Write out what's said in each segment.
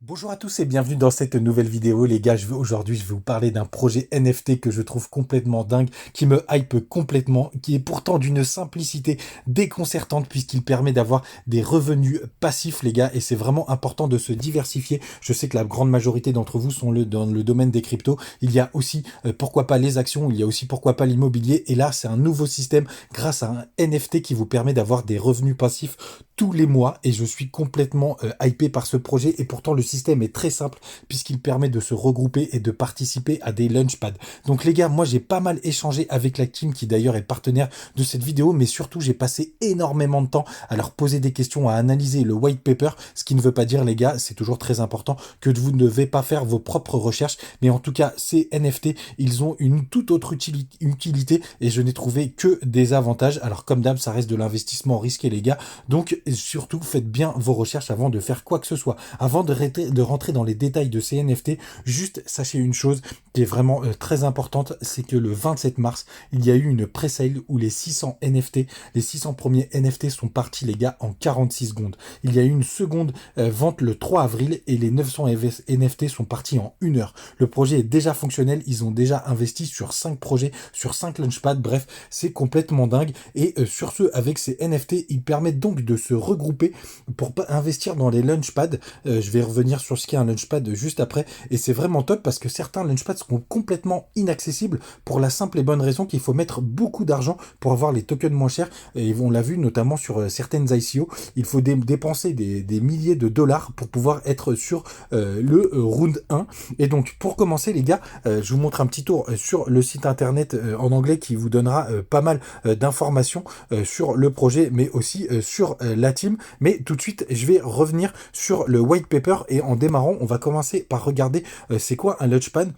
Bonjour à tous et bienvenue dans cette nouvelle vidéo les gars. Aujourd'hui je vais vous parler d'un projet NFT que je trouve complètement dingue, qui me hype complètement, qui est pourtant d'une simplicité déconcertante puisqu'il permet d'avoir des revenus passifs les gars, et c'est vraiment important de se diversifier. Je sais que la grande majorité d'entre vous sont dans le domaine des cryptos. Il y a aussi pourquoi pas les actions, il y a aussi pourquoi pas l'immobilier, et là c'est un nouveau système grâce à un NFT qui vous permet d'avoir des revenus passifs tous les mois, et je suis complètement hypé par ce projet. Et pourtant le système est très simple puisqu'il permet de se regrouper et de participer à des launchpads. Donc les gars, moi j'ai pas mal échangé avec la team qui d'ailleurs est partenaire de cette vidéo, mais surtout j'ai passé énormément de temps à leur poser des questions, à analyser le white paper, ce qui ne veut pas dire les gars, c'est toujours très important, que vous ne devez pas faire vos propres recherches, mais en tout cas ces NFT, ils ont une toute autre utilité et je n'ai trouvé que des avantages. Alors comme d'hab, ça reste de l'investissement risqué les gars, donc surtout faites bien vos recherches avant de faire quoi que ce soit. Avant de rentrer dans les détails de ces NFT, juste sachez une chose qui est vraiment très importante, c'est que le 27 mars, il y a eu une pré-sale où les 600 NFT, les 600 premiers NFT sont partis les gars en 46 secondes. Il y a eu une seconde vente le 3 avril et les 900 NFT sont partis en 1 heure. Le projet est déjà fonctionnel, ils ont déjà investi sur 5 projets, sur 5 launchpads, bref, c'est complètement dingue. Et sur ce, avec ces NFT, ils permettent donc de se regrouper pour pas investir dans les launchpads. Je vais revenir sur ce qu'est un launchpad juste après, et c'est vraiment top parce que certains launchpads sont complètement inaccessibles pour la simple et bonne raison qu'il faut mettre beaucoup d'argent pour avoir les tokens moins chers, et on l'a vu notamment sur certaines ICO, il faut dépenser des milliers de dollars pour pouvoir être sur le round 1. Et donc pour commencer les gars, je vous montre un petit tour sur le site internet en anglais qui vous donnera pas mal d'informations sur le projet, mais aussi sur la team. Mais tout de suite, je vais revenir sur le white paper, et en démarrant, on va commencer par regarder c'est quoi un launchpad.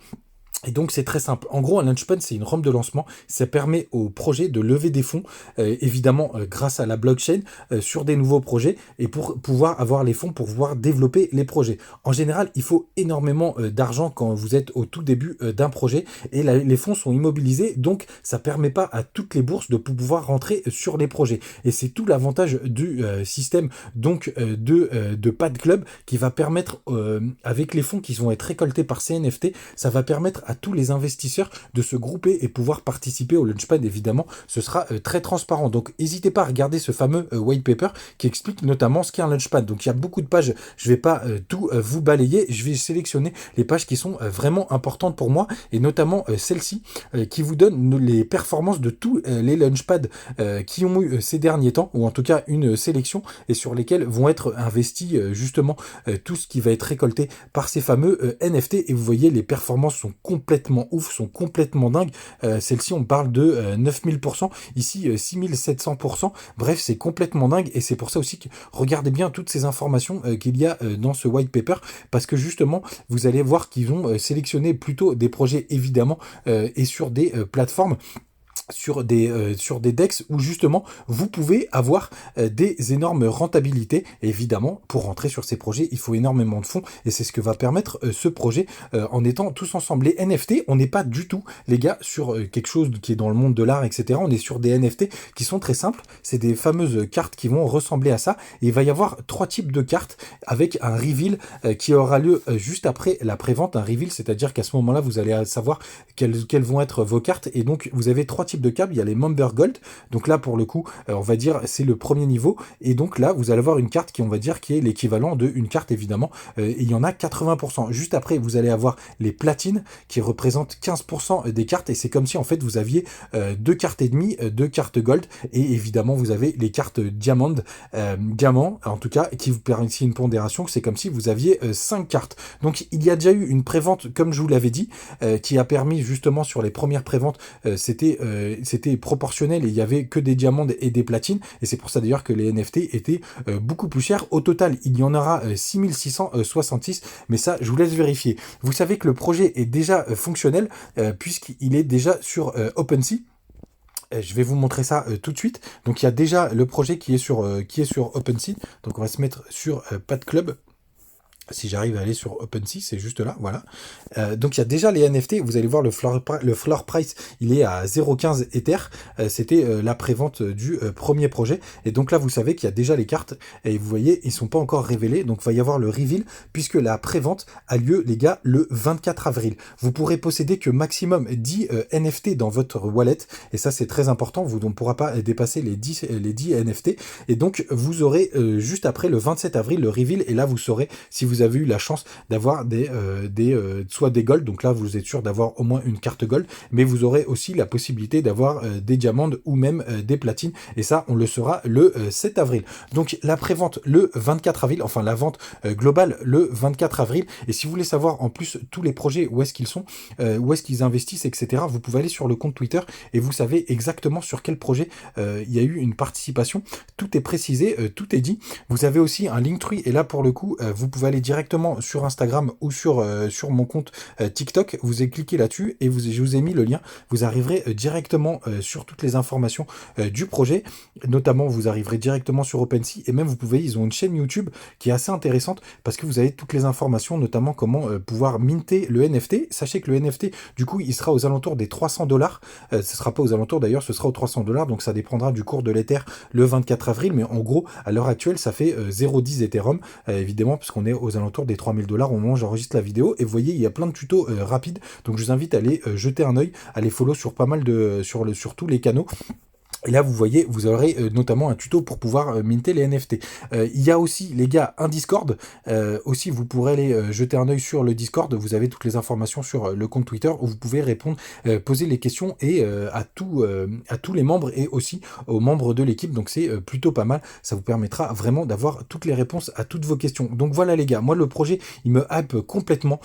Et donc c'est très simple. En gros, un launchpad, c'est une rampe de lancement. Ça permet au projet de lever des fonds, évidemment grâce à la blockchain, sur des nouveaux projets, et pour pouvoir avoir les fonds pour pouvoir développer les projets. En général, il faut énormément d'argent quand vous êtes au tout début d'un projet, et les fonds sont immobilisés, donc ça permet pas à toutes les bourses de pouvoir rentrer sur les projets. Et c'est tout l'avantage du système donc de Pad Club, qui va permettre, avec les fonds qui vont être récoltés par ces NFT, ça va permettre à tous les investisseurs de se grouper et pouvoir participer au launchpad. Évidemment, ce sera très transparent. Donc, n'hésitez pas à regarder ce fameux white paper qui explique notamment ce qu'est un launchpad. Donc, il y a beaucoup de pages. Je vais pas tout vous balayer. Je vais sélectionner les pages qui sont vraiment importantes pour moi, et notamment celle-ci qui vous donne les performances de tous les launchpads qui ont eu ces derniers temps, ou en tout cas une sélection, et sur lesquels vont être investis justement tout ce qui va être récolté par ces fameux NFT. Et vous voyez, les performances sont complètement ouf, sont complètement dingues. Celle-ci, on parle de 9000%, ici 6700%. Bref, c'est complètement dingue, et c'est pour ça aussi que regardez bien toutes ces informations qu'il y a dans ce white paper, parce que justement, vous allez voir qu'ils ont sélectionné plutôt des projets évidemment et sur des plateformes, sur des DEX où justement vous pouvez avoir des énormes rentabilités. Et évidemment, pour rentrer sur ces projets, il faut énormément de fonds, et c'est ce que va permettre ce projet en étant tous ensemble. Les NFT, on n'est pas du tout, les gars, sur quelque chose qui est dans le monde de l'art, etc. On est sur des NFT qui sont très simples. C'est des fameuses cartes qui vont ressembler à ça, et il va y avoir 3 types de cartes avec un reveal qui aura lieu juste après la prévente. Un reveal, c'est-à-dire qu'à ce moment-là, vous allez savoir quelles vont être vos cartes. Et donc, vous avez 3 types de câbles. Il y a les Member Gold, donc là pour le coup on va dire c'est le premier niveau, et donc là vous allez avoir une carte qui, on va dire, qui est l'équivalent d'une carte évidemment, et il y en a 80%. Juste après vous allez avoir les platines qui représentent 15% des cartes, et c'est comme si en fait vous aviez 2 cartes et demie, 2 cartes gold, et évidemment vous avez les cartes diamant en tout cas, qui vous permettent une pondération, c'est comme si vous aviez 5 cartes. Donc il y a déjà eu une prévente, comme je vous l'avais dit, qui a permis justement sur les premières préventes, c'était proportionnel, et il y avait que des diamants et des platines, et c'est pour ça d'ailleurs que les NFT étaient beaucoup plus chers. Au total, il y en aura 6666, mais ça, je vous laisse vérifier. Vous savez que le projet est déjà fonctionnel, puisqu'il est déjà sur OpenSea. Je vais vous montrer ça tout de suite. Donc il y a déjà le projet qui est sur OpenSea. Donc on va se mettre sur Pad Club. Si j'arrive à aller sur OpenSea, c'est juste là, voilà. Donc il y a déjà les NFT, vous allez voir le floor price, il est à 0,15 Ether, c'était la prévente du premier projet, et donc là vous savez qu'il y a déjà les cartes, et vous voyez, ils sont pas encore révélés, donc il va y avoir le reveal, puisque la prévente a lieu, les gars, le 24 avril. Vous pourrez posséder que maximum 10 NFT dans votre wallet, et ça c'est très important, vous ne pourra pas dépasser les 10 NFT, et donc vous aurez juste après le 27 avril le reveal, et là vous saurez si vous avez eu la chance d'avoir soit des gold, donc là vous êtes sûr d'avoir au moins une carte gold, mais vous aurez aussi la possibilité d'avoir des diamants ou même des platines, et ça on le saura le 7 avril. Donc la prévente le 24 avril, enfin la vente globale le 24 avril, et si vous voulez savoir en plus tous les projets, où est-ce qu'ils sont, où est-ce qu'ils investissent, etc., vous pouvez aller sur le compte Twitter et vous savez exactement sur quel projet il y a eu une participation, tout est précisé, tout est dit. Vous avez aussi un Linktree, et là pour le coup vous pouvez aller directement sur Instagram ou sur mon compte TikTok, vous avez cliqué là-dessus et je vous ai mis le lien, vous arriverez directement sur toutes les informations du projet, notamment vous arriverez directement sur OpenSea, et même ils ont une chaîne YouTube qui est assez intéressante parce que vous avez toutes les informations, notamment comment pouvoir minter le NFT. Sachez que le NFT, du coup, il sera aux alentours des 300 dollars, ce sera pas aux alentours d'ailleurs, ce sera aux 300 dollars, donc ça dépendra du cours de l'Ether le 24 avril, mais en gros, à l'heure actuelle, ça fait 0,10 Ethereum, évidemment, puisqu'on est aux alentours des 3000 dollars au moment où j'enregistre la vidéo, et vous voyez, il y a plein de tutos rapides, donc je vous invite à aller jeter un œil, à les follow sur pas mal sur tous les canaux. Et là, vous voyez, vous aurez notamment un tuto pour pouvoir minter les NFT. Il y a aussi, les gars, un Discord. Aussi, vous pourrez aller jeter un œil sur le Discord. Vous avez toutes les informations sur le compte Twitter où vous pouvez répondre, poser les questions et à tous les membres et aussi aux membres de l'équipe. Donc, c'est plutôt pas mal. Ça vous permettra vraiment d'avoir toutes les réponses à toutes vos questions. Donc, voilà, les gars. Moi, le projet, il me hype complètement.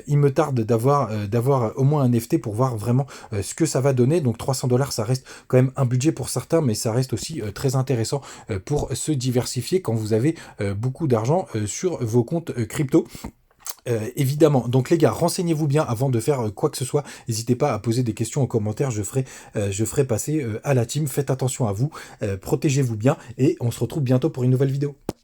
Il me tarde d'avoir au moins un NFT pour voir vraiment ce que ça va donner. Donc, 300 dollars, ça reste quand même un budget pour certains, mais ça reste aussi très intéressant pour se diversifier quand vous avez beaucoup d'argent sur vos comptes crypto. Évidemment, donc les gars, renseignez-vous bien avant de faire quoi que ce soit. N'hésitez pas à poser des questions en commentaire, je ferai passer à la team. Faites attention à vous, protégez-vous bien, et on se retrouve bientôt pour une nouvelle vidéo.